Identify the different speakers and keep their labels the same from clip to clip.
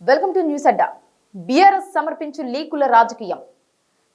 Speaker 1: Welcome to news Adda. BRS సమర్పించు లీకుల రాజకీయం.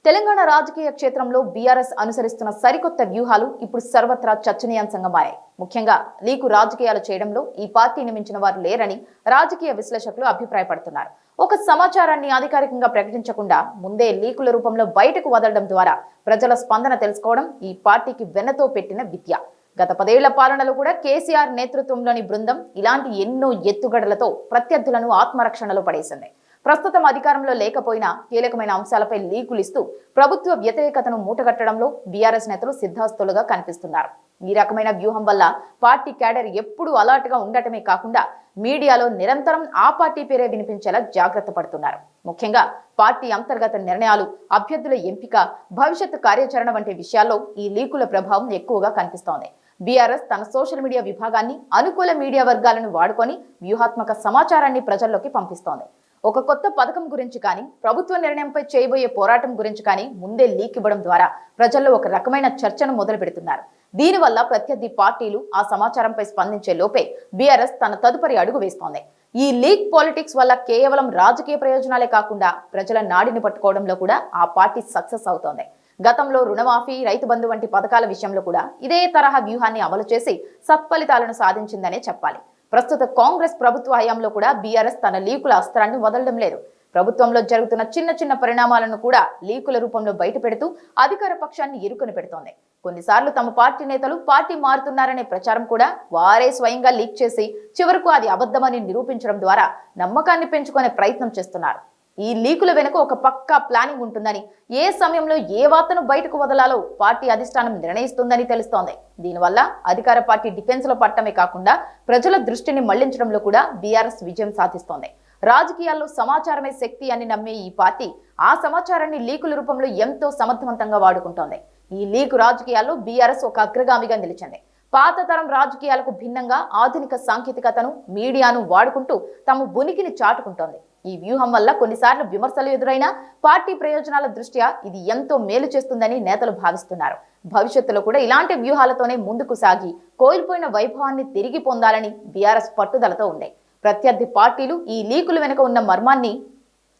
Speaker 1: తెలంగాణ రాజకీయ క్షేత్రంలో బీఆర్ఎస్ అనుసరిస్తున్న సరికొత్త వ్యూహాలు ఇప్పుడు సర్వత్రా చర్చనీయాంశంగా మారాయి. ముఖ్యంగా లీకు రాజకీయాలు చేయడంలో ఈ పార్టీని మించిన వారు లేరని రాజకీయ విశ్లేషకులు అభిప్రాయపడుతున్నారు. ఒక సమాచారాన్ని అధికారికంగా ప్రకటించకుండా ముందే లీకుల రూపంలో బయటకు వదలడం ద్వారా ప్రజల స్పందన తెలుసుకోవడం ఈ పార్టీకి వెన్నతో పెట్టిన విద్య. గత 10 ఏళ్ల పాలనలో కూడా కేసీఆర్ నేతృత్వంలోని బృందం ఇలాంటి ఎన్నో ఎత్తుగడలతో ప్రత్యర్థులను ఆత్మరక్షణలో పడేసింది. ప్రస్తుతం అధికారంలో లేకపోయినా కీలకమైన అంశాలపై లీకులు ఇస్తూ ప్రభుత్వ వ్యతిరేకతను మూటగట్టడంలో బీఆర్ఎస్ నేతలు సిద్ధాస్తులుగా కనిపిస్తున్నారు. ఈ రకమైన వ్యూహం వల్ల పార్టీ క్యాడర్ ఎప్పుడూ అలర్ట్ గా ఉండటమే కాకుండా మీడియాలో నిరంతరం ఆ పార్టీ పేరే వినిపించేలా జాగ్రత్త పడుతున్నారు. ముఖ్యంగా పార్టీ అంతర్గత నిర్ణయాలు, అభ్యర్థుల ఎంపిక, భవిష్యత్తు కార్యాచరణ వంటి విషయాల్లో ఈ లీకుల ప్రభావం ఎక్కువగా కనిపిస్తోంది. బీఆర్ఎస్ తన సోషల్ మీడియా విభాగాన్ని, అనుకూల మీడియా వర్గాలను వాడుకొని వ్యూహాత్మక సమాచారాన్ని ప్రజల్లోకి పంపిస్తోంది. ఒక కొత్త పథకం గురించి కానీ, ప్రభుత్వ నిర్ణయంపై చేయబోయే పోరాటం గురించి కానీ ముందే లీక్ ఇవ్వడం ద్వారా ప్రజల్లో ఒక రకమైన చర్చను మొదలు పెడుతున్నారు. దీనివల్ల ప్రత్యర్థి పార్టీలు ఆ సమాచారంపై స్పందించే లోపే బీఆర్ఎస్ తన తదుపరి అడుగు వేస్తోంది. ఈ లీక్ పాలిటిక్స్ వల్ల కేవలం రాజకీయ ప్రయోజనాలే కాకుండా ప్రజల నాడిని పట్టుకోవడంలో కూడా ఆ పార్టీ సక్సెస్ అవుతోంది. గతంలో రుణమాఫీ, రైతు బంధు వంటి పథకాల విషయంలో కూడా ఇదే తరహా వ్యూహాన్ని అమలు చేసి సత్ఫలితాలను సాధించిందనే చెప్పాలి. ప్రస్తుత కాంగ్రెస్ ప్రభుత్వ హయాంలో కూడా బీఆర్ఎస్ తన లీకుల అస్త్రాన్ని వదలడం లేదు. ప్రభుత్వంలో జరుగుతున్న చిన్న చిన్న పరిణామాలను కూడా లీకుల రూపంలో బయటపెడుతూ అధికార పక్షాన్ని ఇరుకుని పెడుతోంది. కొన్నిసార్లు తమ పార్టీ నేతలు పార్టీ మారుతున్నారనే ప్రచారం కూడా వారే స్వయంగా లీక్ చేసి చివరకు అది అబద్ధమని నిరూపించడం ద్వారా నమ్మకాన్ని పెంచుకునే ప్రయత్నం చేస్తున్నారు. ఈ లీకుల వెనుక ఒక పక్కా ప్లానింగ్ ఉంటుందని, ఏ సమయంలో ఏ వార్తను బయటకు వదలాలో పార్టీ అధిష్టానం నిర్ణయిస్తుందని తెలుస్తోంది. దీనివల్ల అధికార పార్టీ డిఫెన్స్ లో పట్టమే కాకుండా ప్రజల దృష్టిని మళ్లించడంలో కూడా బీఆర్ఎస్ విజయం సాధిస్తోంది. రాజకీయాల్లో సమాచారమే శక్తి అని నమ్మే ఈ పార్టీ ఆ సమాచారాన్ని లీకుల రూపంలో ఎంతో సమర్థవంతంగా వాడుకుంటోంది. ఈ లీకు రాజకీయాల్లో బీఆర్ఎస్ ఒక అగ్రగామిగా నిలిచింది. పాత తరం రాజకీయాలకు భిన్నంగా ఆధునిక సాంకేతికతను, మీడియాను వాడుకుంటూ తమ ఉనికిని చాటుకుంటోంది. ఈ వ్యూహం వల్ల కొన్నిసార్లు విమర్శలు ఎదురైనా పార్టీ ప్రయోజనాల దృష్ట్యా ఇది ఎంతో మేలు చేస్తుందని నేతలు భావిస్తున్నారు. భవిష్యత్తులో కూడా ఇలాంటి వ్యూహాలతోనే ముందుకు సాగి కోల్పోయిన వైభవాన్ని తిరిగి పొందాలని బీఆర్ఎస్ పట్టుదలతో ఉంది. ప్రత్యర్థి పార్టీలు ఈ లీకుల వెనుక ఉన్న మర్మాన్ని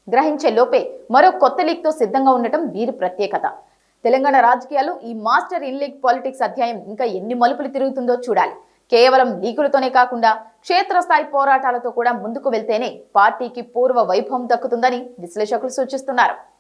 Speaker 1: గ్రహించే లోపే మరో కొత్త లీక్ తో సిద్ధంగా ఉండటం వీరి ప్రత్యేకత. తెలంగాణ రాజకీయాల్లో ఈ మాస్టర్ ఇన్ లీక్ పాలిటిక్స్ అధ్యాయం ఇంకా ఎన్ని మలుపులు తిరుగుతుందో చూడాలి. కేవలం లీకులతోనే కాకుండా క్షేత్రస్థాయి పోరాటాలతో కూడా ముందుకు వెళ్తేనే పార్టీకి పూర్వ వైభవం దక్కుతుందని విశ్లేషకులు సూచిస్తున్నారు.